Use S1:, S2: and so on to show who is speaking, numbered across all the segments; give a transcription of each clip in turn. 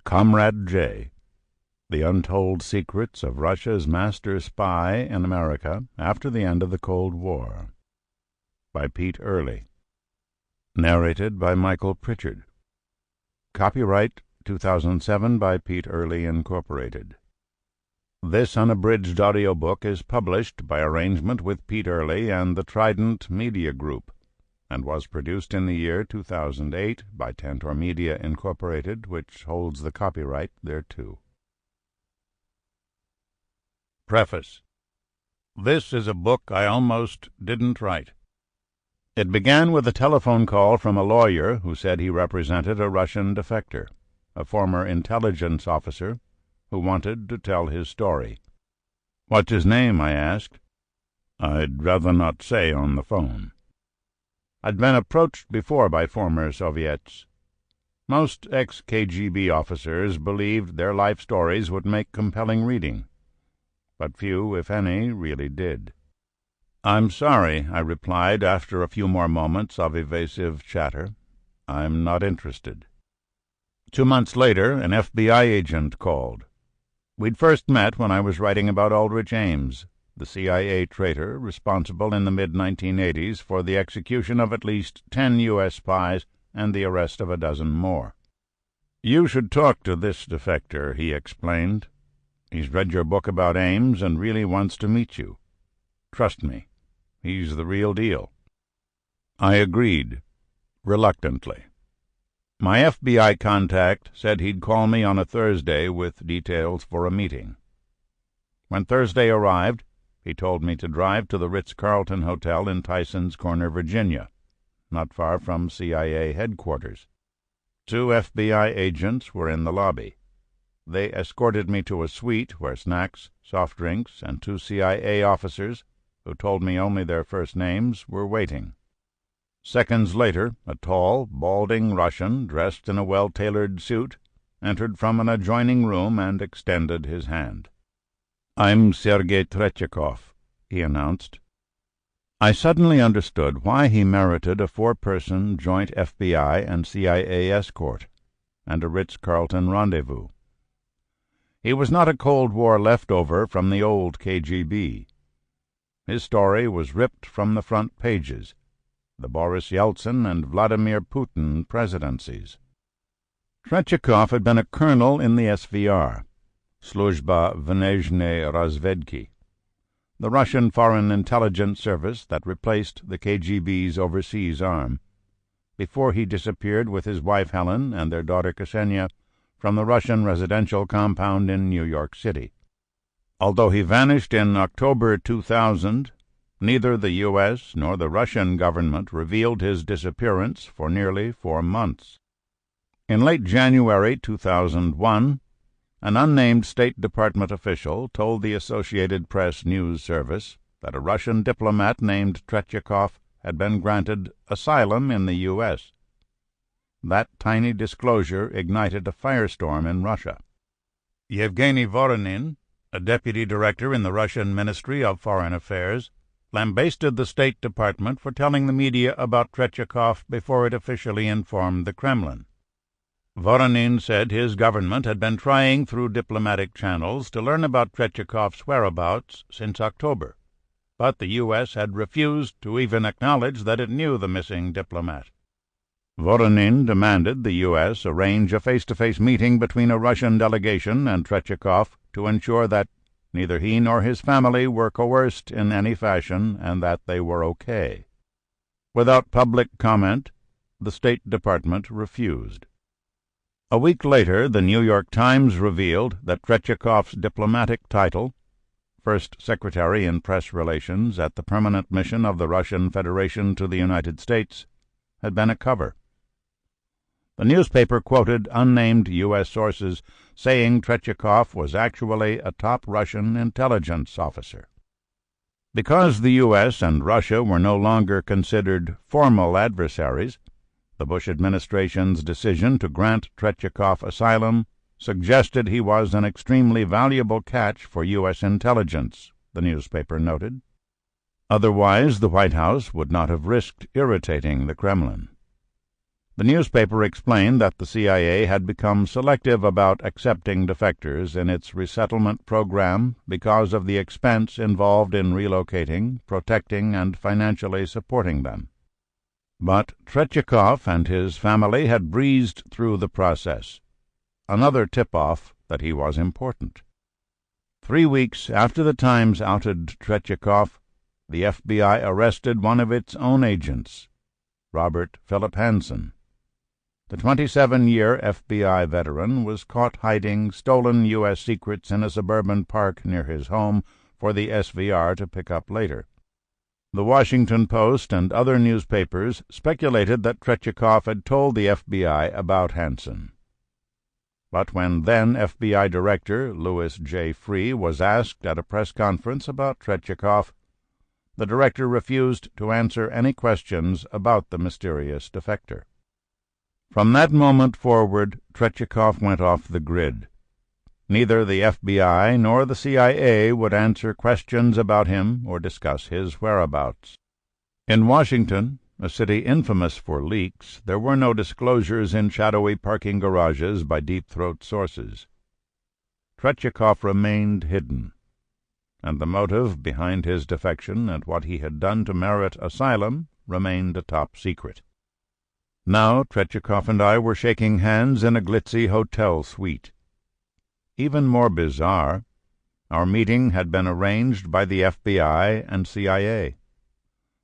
S1: Comrade J, The Untold Secrets of Russia's Master Spy in America After the End of the Cold War, by Pete Earley. Narrated by Michael Prichard. Copyright 2007 by Pete Earley, Incorporated. This unabridged audiobook is published by arrangement with Pete Earley and the Trident Media Group, and was produced in the year 2008 by Tantor Media, Incorporated, which holds the copyright thereto. Preface. This is a book I almost didn't write. It began with a telephone call from a lawyer who said he represented a Russian defector, a former intelligence officer, who wanted to tell his story. "What's his name?" I asked. "I'd rather not say on the phone." I'd been approached before by former Soviets. Most ex-KGB officers believed their life stories would make compelling reading, but few, if any, really did. "I'm sorry," I replied after a few more moments of evasive chatter. "I'm not interested." 2 months later, an FBI agent called. We'd first met when I was writing about Aldrich Ames, the CIA traitor responsible in the mid-1980s for the execution of at least 10 U.S. spies and the arrest of a dozen more. "You should talk to this defector," he explained. "He's read your book about Ames and really wants to meet you. Trust me, he's the real deal." I agreed, reluctantly. My FBI contact said he'd call me on a Thursday with details for a meeting. When Thursday arrived, he told me to drive to the Ritz-Carlton Hotel in Tysons Corner, Virginia, not far from CIA headquarters. 2 FBI agents were in the lobby. They escorted me to a suite where snacks, soft drinks, and 2 CIA officers, who told me only their first names, were waiting. Seconds later, a tall, balding Russian, dressed in a well-tailored suit, entered from an adjoining room and extended his hand. "I'm Sergei Tretyakov," he announced. I suddenly understood why he merited a 4-person joint FBI and CIA escort and a Ritz-Carlton rendezvous. He was not a Cold War leftover from the old KGB. His story was ripped from the front pages, the Boris Yeltsin and Vladimir Putin presidencies. Tretyakov had been a colonel in the SVR, Sluzhba Vnezhnei Razvedki, the Russian Foreign Intelligence Service that replaced the KGB's overseas arm, before he disappeared with his wife Helen and their daughter Ksenia from the Russian residential compound in New York City. Although he vanished in October 2000, neither the U.S. nor the Russian government revealed his disappearance for nearly 4 months. In late January 2001, an unnamed State Department official told the Associated Press news service that a Russian diplomat named Tretyakov had been granted asylum in the U.S. That tiny disclosure ignited a firestorm in Russia. Yevgeny Voronin, a deputy director in the Russian Ministry of Foreign Affairs, lambasted the State Department for telling the media about Tretyakov before it officially informed the Kremlin. Voronin said his government had been trying through diplomatic channels to learn about Tretyakov's whereabouts since October, but the U.S. had refused to even acknowledge that it knew the missing diplomat. Voronin demanded the U.S. arrange a face-to-face meeting between a Russian delegation and Tretyakov to ensure that neither he nor his family were coerced in any fashion and that they were okay. Without public comment, the State Department refused. A week later, the New York Times revealed that Tretyakov's diplomatic title, First Secretary in Press Relations at the Permanent Mission of the Russian Federation to the United States, had been a cover. The newspaper quoted unnamed U.S. sources saying Tretyakov was actually a top Russian intelligence officer. Because the U.S. and Russia were no longer considered formal adversaries, the Bush administration's decision to grant Tretyakov asylum suggested he was an extremely valuable catch for U.S. intelligence, the newspaper noted. Otherwise, the White House would not have risked irritating the Kremlin. The newspaper explained that the CIA had become selective about accepting defectors in its resettlement program because of the expense involved in relocating, protecting, and financially supporting them. But Tretyakov and his family had breezed through the process, another tip-off that he was important. 3 weeks after the Times outed Tretyakov, the FBI arrested one of its own agents, Robert Philip Hansen. The 27-year FBI veteran was caught hiding stolen U.S. secrets in a suburban park near his home for the SVR to pick up later. The Washington Post and other newspapers speculated that Tretyakov had told the FBI about Hansen. But when then FBI Director Louis J. Free was asked at a press conference about Tretyakov, the director refused to answer any questions about the mysterious defector. From that moment forward, Tretyakov went off the grid. Neither the FBI nor the CIA would answer questions about him or discuss his whereabouts. In Washington, a city infamous for leaks, there were no disclosures in shadowy parking garages by deep-throat sources. Tretyakov remained hidden, and the motive behind his defection and what he had done to merit asylum remained a top secret. Now Tretyakov and I were shaking hands in a glitzy hotel suite. Even more bizarre, our meeting had been arranged by the FBI and CIA,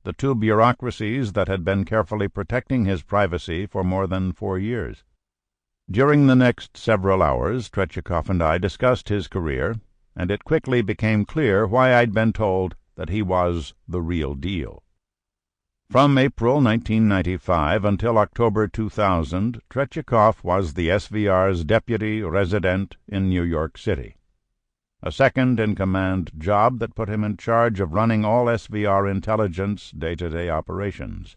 S1: the two bureaucracies that had been carefully protecting his privacy for more than 4 years. During the next several hours, Tretyakov and I discussed his career, and it quickly became clear why I'd been told that he was the real deal. From April 1995 until October 2000, Tretyakov was the SVR's deputy resident in New York City, a second-in-command job that put him in charge of running all SVR intelligence day-to-day operations.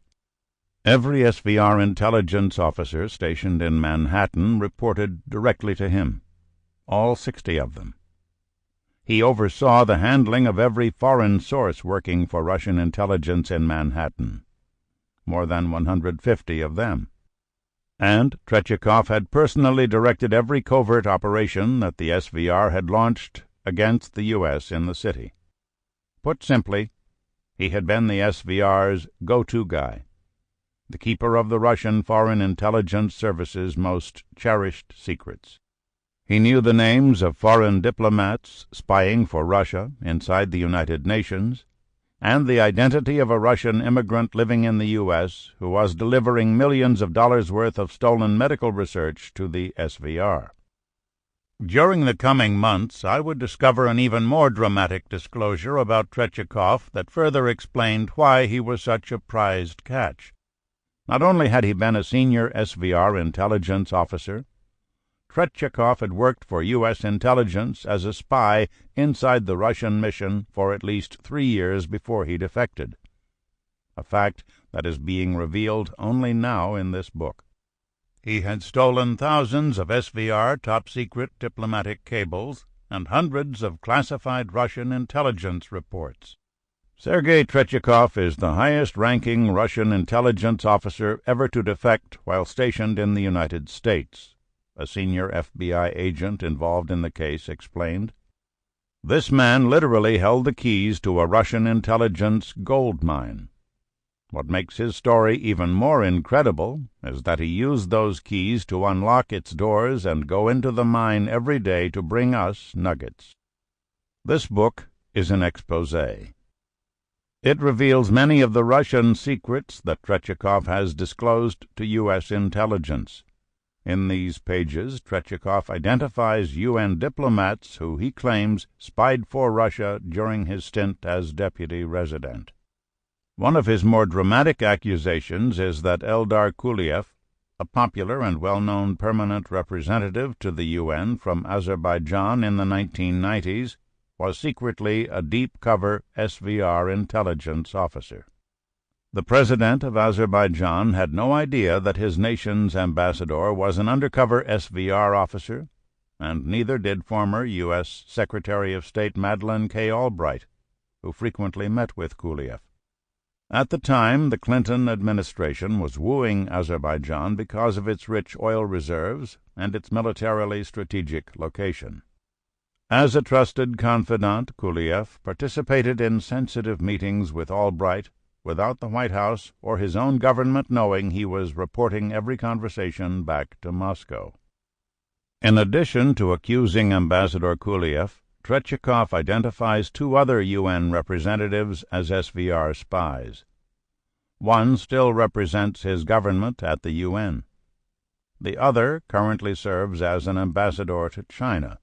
S1: Every SVR intelligence officer stationed in Manhattan reported directly to him, all 60 of them. He oversaw the handling of every foreign source working for Russian intelligence in Manhattan, more than 150 of them. And Tretyakov had personally directed every covert operation that the SVR had launched against the U.S. in the city. Put simply, he had been the SVR's go-to guy, the keeper of the Russian Foreign Intelligence Service's most cherished secrets. He knew the names of foreign diplomats spying for Russia inside the United Nations, and the identity of a Russian immigrant living in the U.S. who was delivering millions of dollars worth of stolen medical research to the SVR. During the coming months, I would discover an even more dramatic disclosure about Tretyakov that further explained why he was such a prized catch. Not only had he been a senior SVR intelligence officer, Tretyakov had worked for U.S. intelligence as a spy inside the Russian mission for at least 3 years before he defected, a fact that is being revealed only now in this book. He had stolen thousands of SVR top-secret diplomatic cables and hundreds of classified Russian intelligence reports. Sergei Tretyakov is the highest-ranking Russian intelligence officer ever to defect while stationed in the United States, a senior FBI agent involved in the case explained. This man literally held the keys to a Russian intelligence gold mine. What makes his story even more incredible is that he used those keys to unlock its doors and go into the mine every day to bring us nuggets. This book is an exposé. It reveals many of the Russian secrets that Tretyakov has disclosed to U.S. intelligence. In these pages, Tretyakov identifies UN diplomats who he claims spied for Russia during his stint as deputy resident. One of his more dramatic accusations is that Eldar Kuliev, a popular and well-known permanent representative to the UN from Azerbaijan in the 1990s, was secretly a deep-cover SVR intelligence officer. The president of Azerbaijan had no idea that his nation's ambassador was an undercover SVR officer, and neither did former U.S. Secretary of State Madeleine K. Albright, who frequently met with Kuliev. At the time, the Clinton administration was wooing Azerbaijan because of its rich oil reserves and its militarily strategic location. As a trusted confidant, Kuliyev participated in sensitive meetings with Albright without the White House or his own government knowing he was reporting every conversation back to Moscow. In addition to accusing Ambassador Kuliyev, Tretyakov identifies two other UN representatives as SVR spies. One still represents his government at the UN. The other currently serves as an ambassador to China.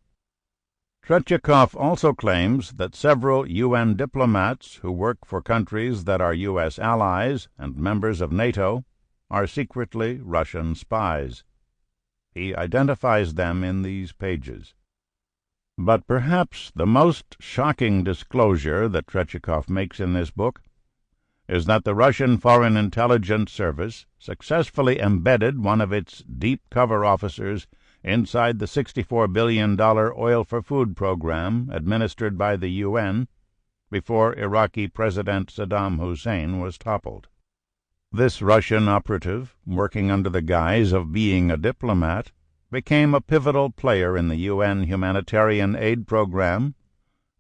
S1: Tretyakov also claims that several UN diplomats who work for countries that are U.S. allies and members of NATO are secretly Russian spies. He identifies them in these pages. But perhaps the most shocking disclosure that Tretyakov makes in this book is that the Russian Foreign Intelligence Service successfully embedded one of its deep cover officers inside the $64 billion oil-for-food program administered by the UN before Iraqi President Saddam Hussein was toppled. This Russian operative, working under the guise of being a diplomat, became a pivotal player in the UN humanitarian aid program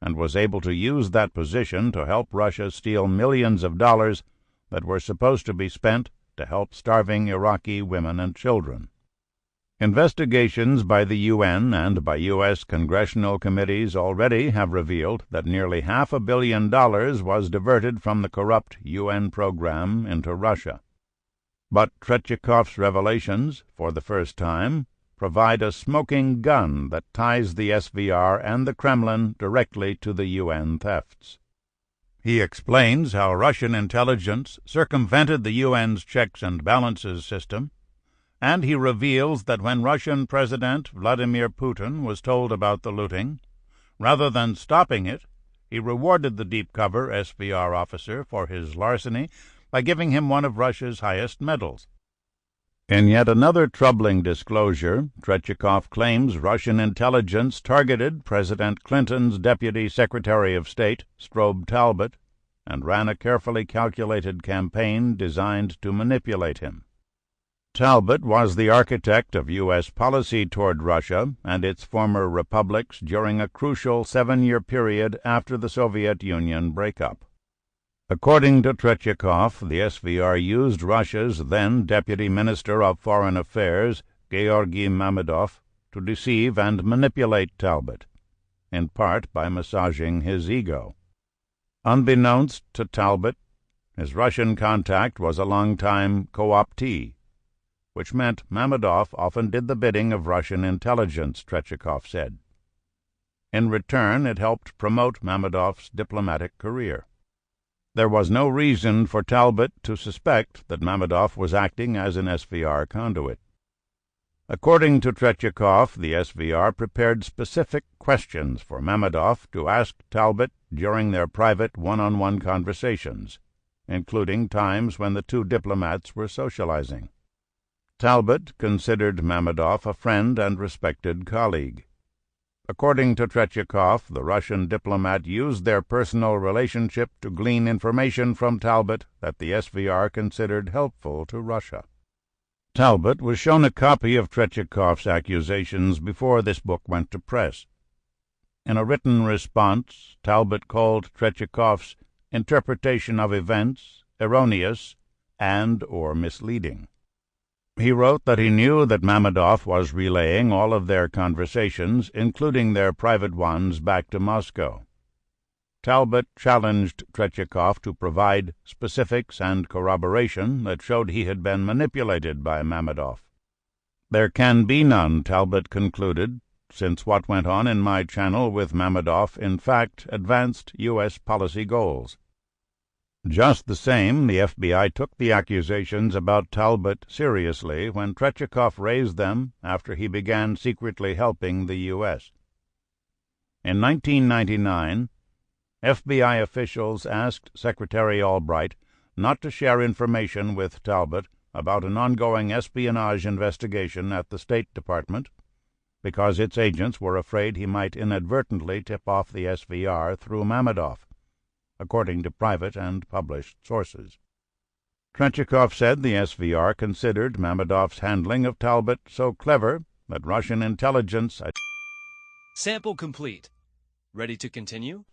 S1: and was able to use that position to help Russia steal millions of dollars that were supposed to be spent to help starving Iraqi women and children. Investigations by the UN and by U.S. congressional committees already have revealed that nearly $500 million was diverted from the corrupt UN program into Russia. But Tretyakov's revelations, for the first time, provide a smoking gun that ties the SVR and the Kremlin directly to the UN thefts. He explains how Russian intelligence circumvented the UN's checks and balances system, and he reveals that when Russian President Vladimir Putin was told about the looting, rather than stopping it, he rewarded the deep cover SVR officer for his larceny by giving him one of Russia's highest medals. In yet another troubling disclosure, Tretyakov claims Russian intelligence targeted President Clinton's Deputy Secretary of State, Strobe Talbott, and ran a carefully calculated campaign designed to manipulate him. Talbott was the architect of U.S. policy toward Russia and its former republics during a crucial 7-year period after the Soviet Union breakup. According to Tretyakov, the SVR used Russia's then Deputy Minister of Foreign Affairs, Georgy Mamedov, to deceive and manipulate Talbott, in part by massaging his ego. Unbeknownst to Talbott, his Russian contact was a long-time co-optee, which meant Mamedov often did the bidding of Russian intelligence, Tretyakov said. In return, it helped promote Mamedov's diplomatic career. There was no reason for Talbott to suspect that Mamedov was acting as an SVR conduit. According to Tretyakov, the SVR prepared specific questions for Mamedov to ask Talbott during their private one-on-one conversations, including times when the two diplomats were socializing. Talbott considered Mamedov a friend and respected colleague. According to Tretyakov, the Russian diplomat used their personal relationship to glean information from Talbott that the SVR considered helpful to Russia. Talbott was shown a copy of Tretyakov's accusations before this book went to press. In a written response, Talbott called Tretyakov's interpretation of events erroneous and/or misleading. He wrote that he knew that Mamedov was relaying all of their conversations, including their private ones, back to Moscow. Talbott challenged Tretyakov to provide specifics and corroboration that showed he had been manipulated by Mamedov. There can be none, Talbott concluded, since what went on in my channel with Mamedov in fact advanced U.S. policy goals. Just the same, the FBI took the accusations about Talbott seriously when Tretyakov raised them after he began secretly helping the U.S. In 1999, FBI officials asked Secretary Albright not to share information with Talbott about an ongoing espionage investigation at the State Department because its agents were afraid he might inadvertently tip off the SVR through Mamedov, according to private and published sources. Trenchikov said the SVR considered Mammadov's handling of Talbot so clever that Russian intelligence...
S2: Sample complete. Ready to continue?